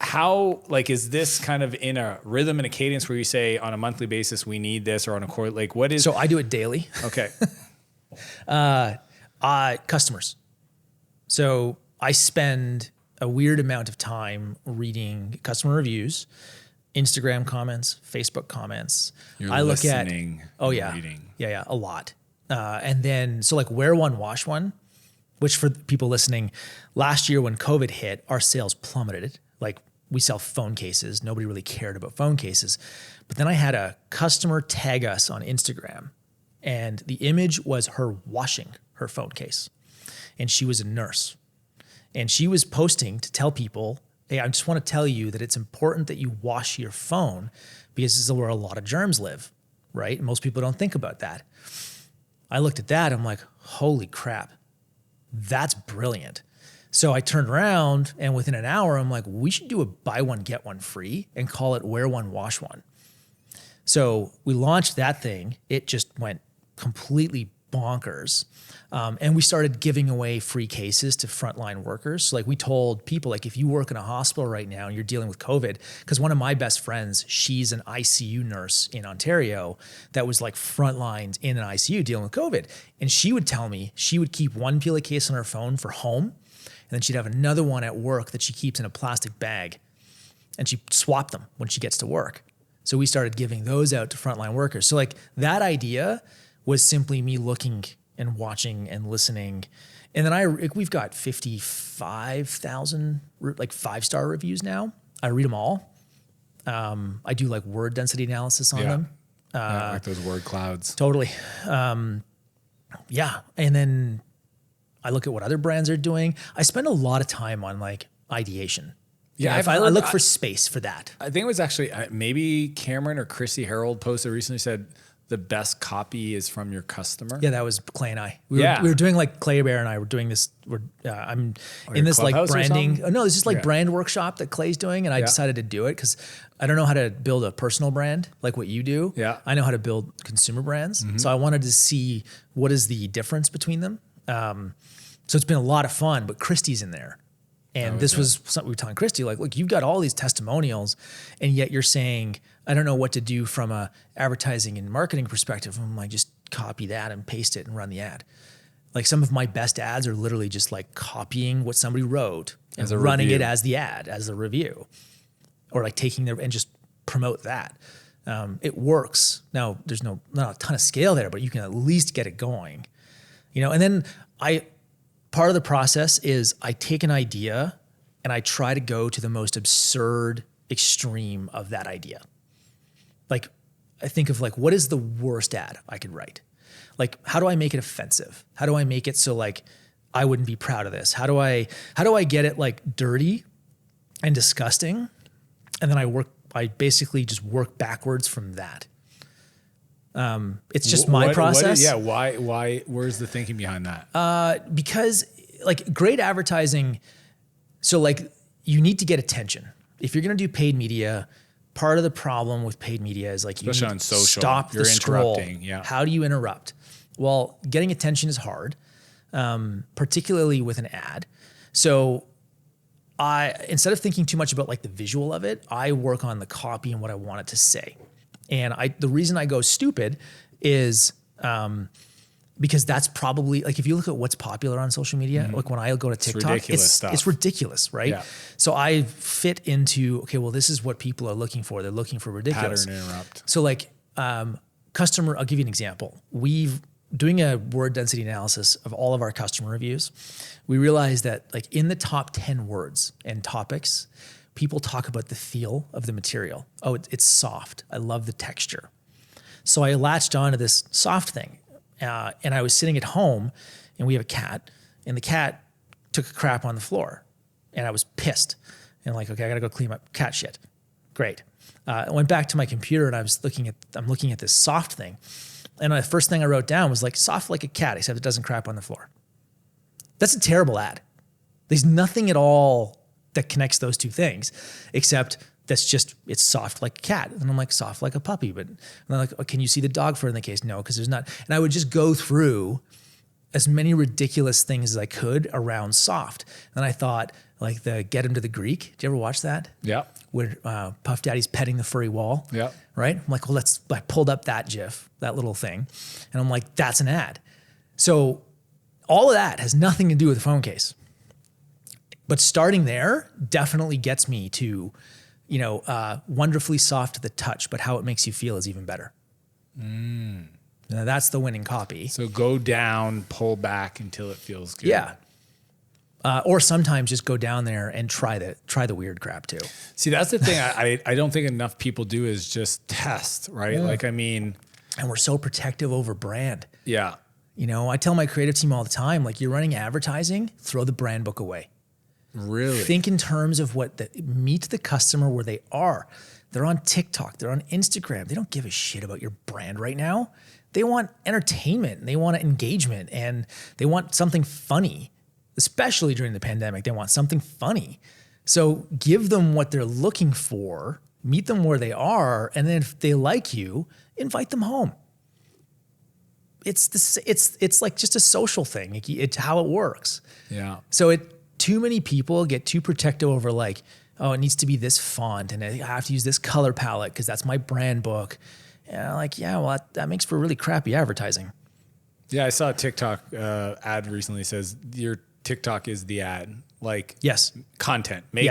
How, like, is this kind of in a rhythm and a cadence where you say on a monthly basis, we need this, or on a quarter, like what is? So I do it daily. Okay. Customers. So I spend a weird amount of time reading customer reviews, Instagram comments, Facebook comments. You're listening. Reading. Yeah, a lot. And then, so like wear one, wash one, which for people listening, last year when COVID hit, our sales plummeted. Like we sell phone cases. Nobody really cared about phone cases. But then I had a customer tag us on Instagram, and the image was her washing her phone case. And she was a nurse. And she was posting to tell people, hey, I just want to tell you that it's important that you wash your phone because this is where a lot of germs live, right? And most people don't think about that. I looked at that, I'm like, holy crap, that's brilliant. So I turned around, and within an hour, I'm like, we should do a buy one, get one free and call it wear one, wash one. So we launched that thing. It just went completely bonkers. And we started giving away free cases to frontline workers. So like we told people, like if you work in a hospital right now and you're dealing with COVID, because one of my best friends, she's an ICU nurse in Ontario that was like frontlines in an ICU dealing with COVID. And she would tell me she would keep one Pela case on her phone for home, and then she'd have another one at work that she keeps in a plastic bag, and she swapped them when she gets to work. So we started giving those out to frontline workers. So like that idea was simply me looking and watching and listening. And then we've got 55,000 like 5-star reviews now. I read them all. I do like word density analysis on them. Like those word clouds. Totally. And then I look at what other brands are doing. I spend a lot of time on like ideation. Yeah, I look for space for that. I think it was actually maybe Cameron or Chrissy Harold posted recently, said the best copy is from your customer. Yeah, that was Clay and I. We were doing like Clay Bear and I were doing this. I'm in this like branding. Oh, no, this is like brand workshop that Clay's doing, and I decided to do it because I don't know how to build a personal brand like what you do. Yeah, I know how to build consumer brands. Mm-hmm. So I wanted to see what is the difference between them. So it's been a lot of fun. But Christy's in there. And this was something we were telling Christy, like, look, you've got all these testimonials, and yet you're saying, I don't know what to do from a advertising and marketing perspective. I'm like, just copy that and paste it and run the ad. Like some of my best ads are literally just like copying what somebody wrote and running it as the ad, as the review, or like taking their and just promote that. It works. Now there's not a ton of scale there, but you can at least get it going, and then part of the process is I take an idea and I try to go to the most absurd extreme of that idea. Like I think of like, what is the worst ad I could write? Like, how do I make it offensive? How do I make it so like I wouldn't be proud of this? How do I get it like dirty and disgusting? And then I basically just work backwards from that. It's just my process. Why? Where's the thinking behind that? Because like great advertising, so like you need to get attention. If you're going to do paid media, part of the problem with paid media is like especially on social, stop the scroll. Interrupting. Yeah. How do you interrupt? Well, getting attention is hard, particularly with an ad. So instead of thinking too much about like the visual of it, I work on the copy and what I want it to say. And the reason I go stupid is because that's probably like if you look at what's popular on social media, like when I go to TikTok, it's ridiculous, right? Yeah. So I fit into this is what people are looking for. They're looking for ridiculous. Pattern interrupt. So like customer, I'll give you an example. We've doing a word density analysis of all of our customer reviews. We realized that like in the top 10 words and topics, people talk about the feel of the material. Oh, it's soft. I love the texture. So I latched on to this soft thing. And I was sitting at home, and we have a cat, and the cat took a crap on the floor. And I was pissed. And like, okay, I got to go clean up cat shit. Great. I went back to my computer, and I'm looking at this soft thing. And the first thing I wrote down was like soft like a cat, except it doesn't crap on the floor. That's a terrible ad. There's nothing at all that connects those two things, except it's soft like a cat. And I'm like, soft like a puppy. But and I'm like, oh, can you see the dog fur in the case? No, because there's not. And I would just go through as many ridiculous things as I could around soft. And I thought, like the Get Him to the Greek. Did you ever watch that? Yeah. Where Puff Daddy's petting the furry wall. Yeah. Right? I'm like, well, I pulled up that GIF, that little thing. And I'm like, that's an ad. So all of that has nothing to do with the phone case. But starting there definitely gets me to, wonderfully soft to the touch, but how it makes you feel is even better. Now that's the winning copy. So go down, pull back until it feels good. Yeah. Or sometimes just go down there and try the weird crap too. See, that's the thing I don't think enough people do is just test, right? Yeah. And we're so protective over brand. Yeah. I tell my creative team all the time, like, you're running advertising, throw the brand book away. Really? Think in terms of meet the customer where they are. They're on TikTok, they're on Instagram. They don't give a shit about your brand right now. They want entertainment, and they want engagement, and they want something funny. Especially during the pandemic, they want something funny. So give them what they're looking for, meet them where they are, and then if they like you, invite them home. It's like just a social thing. It's how it works. Yeah. So too many people get too protective over like, oh, it needs to be this font and I have to use this color palette because that's my brand book. And I'm like, yeah, well, that makes for really crappy advertising. Yeah, I saw a TikTok ad recently says your TikTok is the ad. Like, yes, content. Make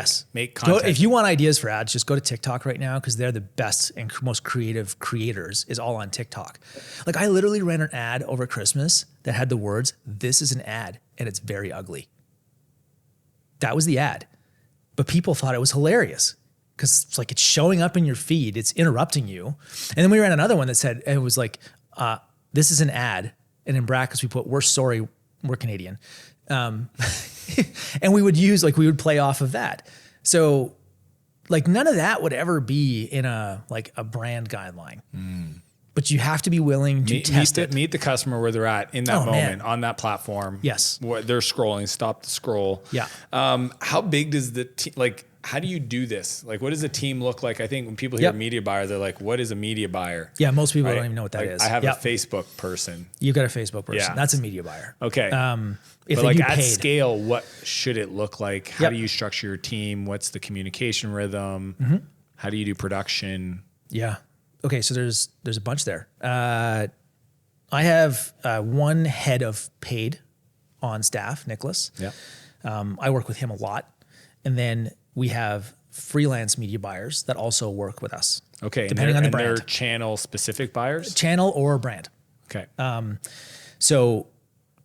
content. If you want ideas for ads, just go to TikTok right now because they're the best and most creative creators is all on TikTok. Like, I literally ran an ad over Christmas that had the words, "This is an ad," and it's very ugly. That was the ad. But people thought it was hilarious because it's like it's showing up in your feed, it's interrupting you. And then we ran another one that said, it was like, "This is an ad." And in brackets, we put, "We're sorry, we're Canadian." And we would play off of that. So like none of that would ever be in a brand guideline, but you have to be willing to test it. Meet the customer where they're at in that moment on that platform. Yes. They're scrolling, stop the scroll. Yeah. How big does the team, how do you do this? Like, what does a team look like? I think when people hear media buyer, they're like, what is a media buyer? Yeah. Most people don't even know what that is. I have a Facebook person. You've got a Facebook person. Yeah. That's a media buyer. Okay. If but at scale, what should it look like? How do you structure your team? What's the communication rhythm? Mm-hmm. How do you do production? Yeah. Okay. So there's a bunch there. I have one head of paid on staff, Nicholas. Yeah. I work with him a lot. And then we have freelance media buyers that also work with us. Okay. Depending on the brand. They're channel specific buyers? Channel or brand. Okay. So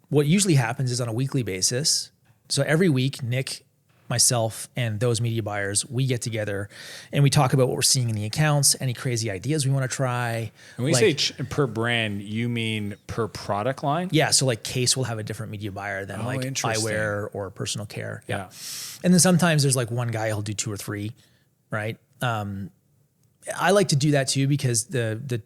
what usually happens is on a weekly basis. So every week, Nick, myself, and those media buyers, we get together and we talk about what we're seeing in the accounts, any crazy ideas we want to try. And when you say per brand, you mean per product line? Yeah. So like Case will have a different media buyer than eyewear or personal care. Yeah. And then sometimes there's like one guy, he'll do 2 or 3, right? I like to do that too because the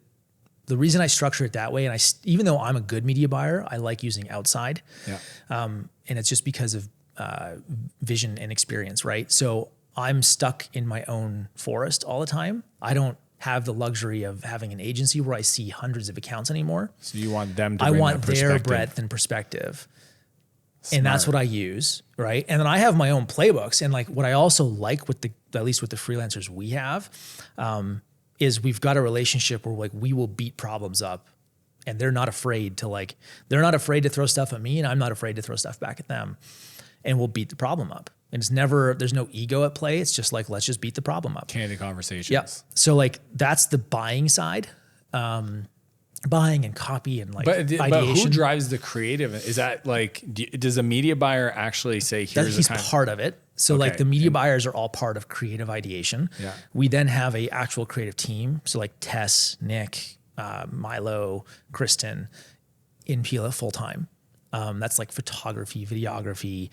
reason I structure it that way, and even though I'm a good media buyer, I like using outside. Yeah. And it's just because of vision and experience, right? So I'm stuck in my own forest all the time. I don't have the luxury of having an agency where I see hundreds of accounts anymore. So you want them to bring that perspective. Their breadth and perspective. Smart. And that's what I use, right? And then I have my own playbooks. And like what I also like at least with the freelancers we have, is we've got a relationship where like we will beat problems up and they're not afraid to throw stuff at me and I'm not afraid to throw stuff back at them and we'll beat the problem up. And there's no ego at play. It's just like, let's just beat the problem up. Candid conversations. Yeah. So like that's the buying side, buying and copy and ideation. But who drives the creative? Is that like, does a media buyer actually say, he's part of it. So like the media buyers are all part of creative ideation. Yeah. We then have a actual creative team. So like Tess, Nick, Milo, Kristen in Pela full time. That's like photography, videography,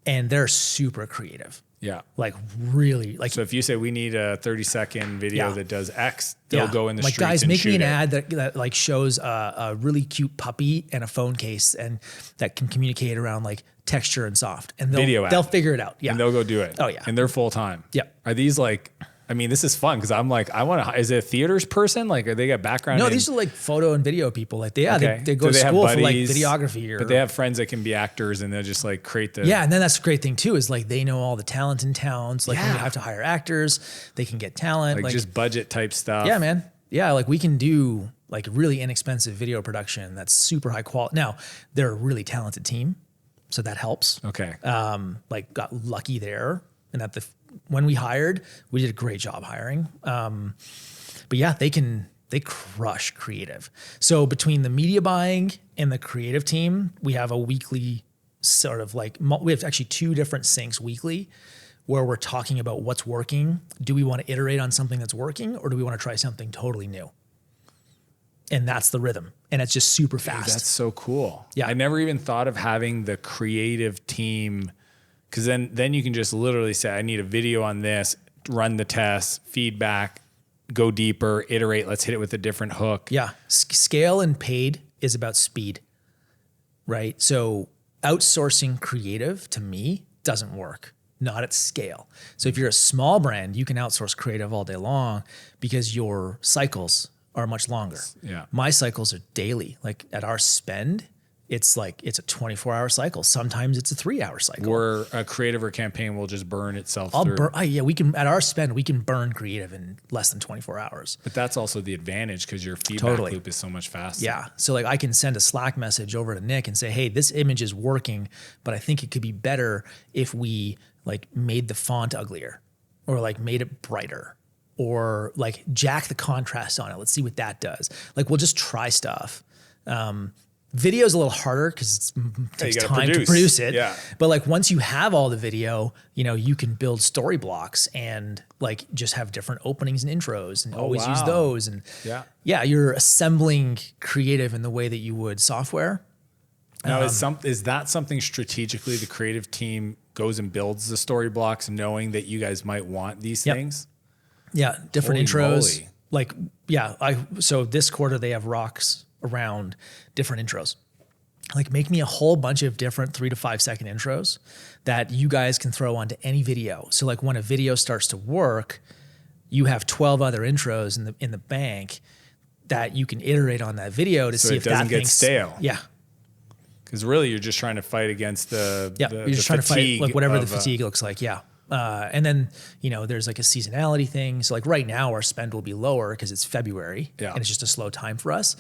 and they're super creative. Yeah. Like really like. So if you say we need a 30-second video that does X, they'll go in the like, streets guys, and make shoot me an it. ad that like shows a really cute puppy and a phone case and that can communicate around like texture and soft, and they'll figure it out. Yeah. And they'll go do it. Oh yeah. And they're full time. Yeah. Are these like, I mean, this is fun because I'm like, I want to, is it a theaters person? Like, are they got background? No, these are like photo and video people. Like they go Do to they have school for like buddies? videography But they have friends that can be actors and they'll just like create the. Yeah, and then that's the great thing too is like they know all the talent in town. So like when you Yeah. have to hire actors, they can get talent. like just budget type stuff. Yeah, man. Yeah, like we can do like really inexpensive video production that's super high quality. Now, they're a really talented team, so that helps. Okay. Like got lucky there, and that when we hired, we did a great job hiring. But yeah, they crush creative. So between the media buying and the creative team, we have a weekly sort of like, we have actually 2 different syncs weekly where we're talking about what's working. Do we want to iterate on something that's working, or do we want to try something totally new? And that's the rhythm. And it's just super fast. Dude, that's so cool. Yeah. I never even thought of having the creative team, because then you can just literally say, I need a video on this, run the tests, feedback, go deeper, iterate, let's hit it with a different hook. Yeah. Scale and paid is about speed, right? So outsourcing creative to me doesn't work, not at scale. So if you're a small brand, you can outsource creative all day long because your cycles are much longer. Yeah. My cycles are daily. Like at our spend, it's a 24-hour cycle. Sometimes it's a 3-hour cycle. Where a creative or campaign will just burn itself through. We can, at our spend, we can burn creative in less than 24 hours. But that's also the advantage because your feedback loop is so much faster. Yeah. So like I can send a Slack message over to Nick and say, hey, this image is working, but I think it could be better if we like made the font uglier or like made it brighter or like jack the contrast on it. Let's see what that does. Like we'll just try stuff. Video is a little harder because it takes time to produce it. Yeah. But like once you have all the video, you can build story blocks and like just have different openings and intros and always use those. And yeah, you're assembling creative in the way that you would software. Now, is that something strategically the creative team goes and builds the story blocks knowing that you guys might want these things? Yeah, different Holy intros. moly. Like, yeah, so this quarter they have rocks around different intros. Like make me a whole bunch of different 3 to 5 second intros that you guys can throw onto any video. So like when a video starts to work, you have 12 other intros in the bank that you can iterate on that video to see if that doesn't get stale. Yeah. Because really you're just trying to fight against you're just trying to fight like whatever the fatigue looks like. Yeah. And then, there's like a seasonality thing. So like right now our spend will be lower because it's February and it's just a slow time for us.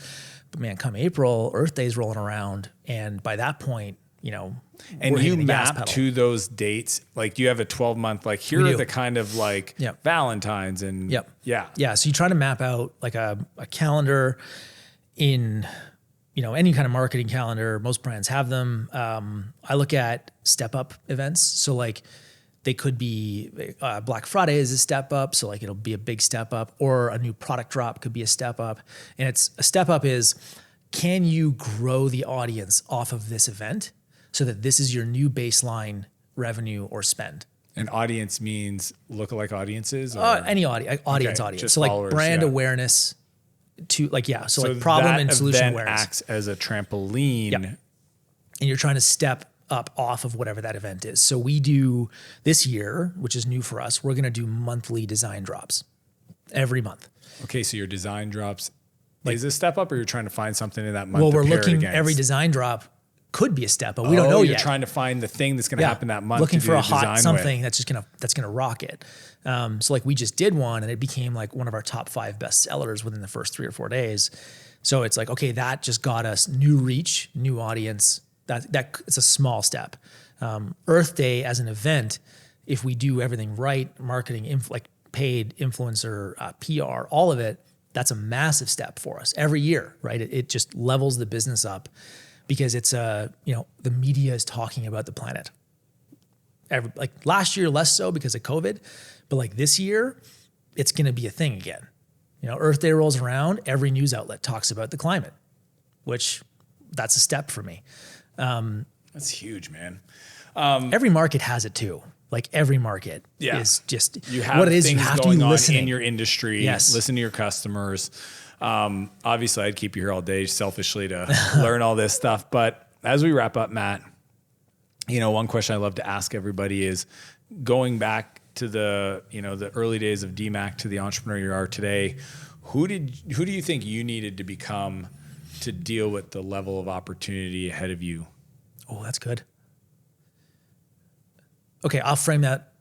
But man, come April, Earth Day's rolling around. And by that point, and you map to those dates. Like you have a 12-month, like here are the kind of like Valentine's and Yeah. So you try to map out like a calendar in, any kind of marketing calendar. Most brands have them. I look at step up events. So like, they could be Black Friday is a step up. So like it'll be a big step up, or a new product drop could be a step up. And it's a step up is, can you grow the audience off of this event so that this is your new baseline revenue or spend? And audience means lookalike audiences? Or? Any audience. So like brand awareness to like, so like problem and solution awareness. Acts as a trampoline. Yep. And you're trying to step up off of whatever that event is. So we do this year, which is new for us, we're going to do monthly design drops every month. Okay. So your design drops is a step up, or you're trying to find something in that month? Well, we're looking, every design drop could be a step, but we don't know yet. You're trying to find the thing that's going to happen that month. Looking for a hot something that's going to rock it. So like we just did one and it became like one of our top 5 best sellers within the first 3 or 4 days. So it's like, okay, that just got us new reach, new audience. That it's a small step. Earth Day as an event, if we do everything right, marketing, like paid influencer, PR, all of it, that's a massive step for us every year, right? It just levels the business up because it's the media is talking about the planet. Like last year, less so because of COVID, but like this year, it's going to be a thing again. Earth Day rolls around, every news outlet talks about the climate, which that's a step for me. That's huge, man. Every market has it too. Like every market is just you have what it is. Things You have to going be on listening in your industry. Yes. Listen to your customers. Obviously, I'd keep you here all day selfishly to learn all this stuff. But as we wrap up, Matt, one question I love to ask everybody is going back to the early days of Dmacc to the entrepreneur you are today. Who do you think you needed to become to deal with the level of opportunity ahead of you? Oh, that's good. Okay, I'll frame that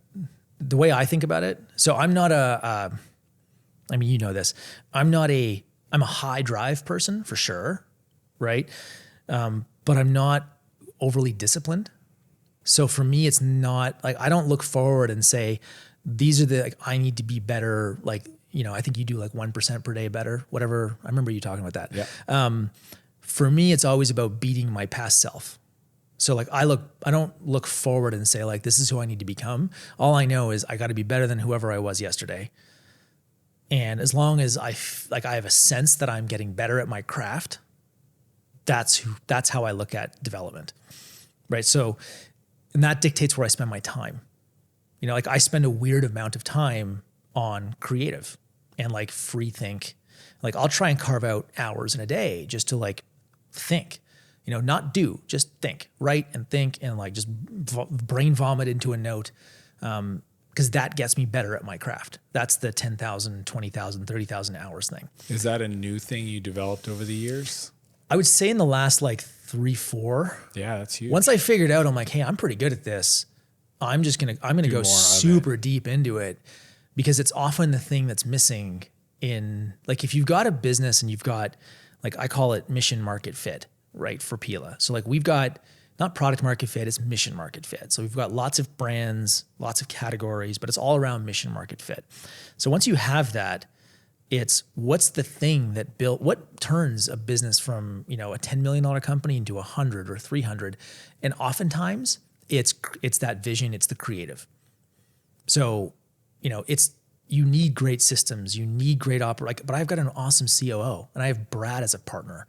the way I think about it. So I'm not you know this. I'm a high drive person for sure, right? But I'm not overly disciplined. So for me, it's not like I don't look forward and say, these are I need to be better. I think you do 1% per day better, whatever. I remember you talking about that. Yeah. For me, it's always about beating my past self. So I don't look forward and say this is who I need to become. All I know is I got to be better than whoever I was yesterday. And as long as I have a sense that I'm getting better at my craft, that's how I look at development, right? So, and that dictates where I spend my time. I spend a weird amount of time on creative and free think. I'll try and carve out hours in a day just to think. Not do, just think, write and think and just brain vomit into a note. Because that gets me better at my craft. That's the 10,000, 20,000, 30,000 hours thing. Is that a new thing you developed over the years? I would say in the last 3, 4. Yeah, that's huge. Once I figured out, I'm hey, I'm pretty good at this. I'm gonna go super deep into it because it's often the thing that's missing in if you've got a business and you've got I call it mission market fit. Right, for Pela. So we've got not product market fit, it's mission market fit. So we've got lots of brands, lots of categories, but it's all around mission market fit. So once you have that, it's what's the thing that what turns a business from, a $10 million company into 100 or 300. And oftentimes it's that vision, it's the creative. So, you need great systems, you need great but I've got an awesome COO and I have Brad as a partner.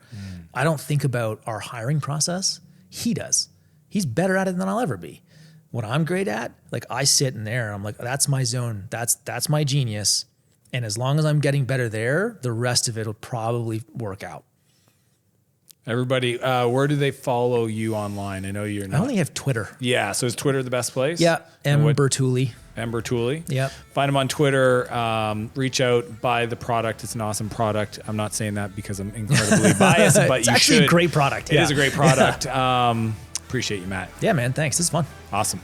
I don't think about our hiring process. He does. He's better at it than I'll ever be. What I'm great at, I sit in there and I'm that's my zone. That's my genius. And as long as I'm getting better there, the rest of it will probably work out. Everybody, where do they follow you online? I know you're not. I only have Twitter. Yeah, so is Twitter the best place? Yeah, Bertulli. Bertulli. Yep. Find him on Twitter. Reach out, buy the product. It's an awesome product. I'm not saying that because I'm incredibly biased, but it's actually a great product. It is a great product. Appreciate you, Matt. Yeah, man. Thanks. This is fun. Awesome.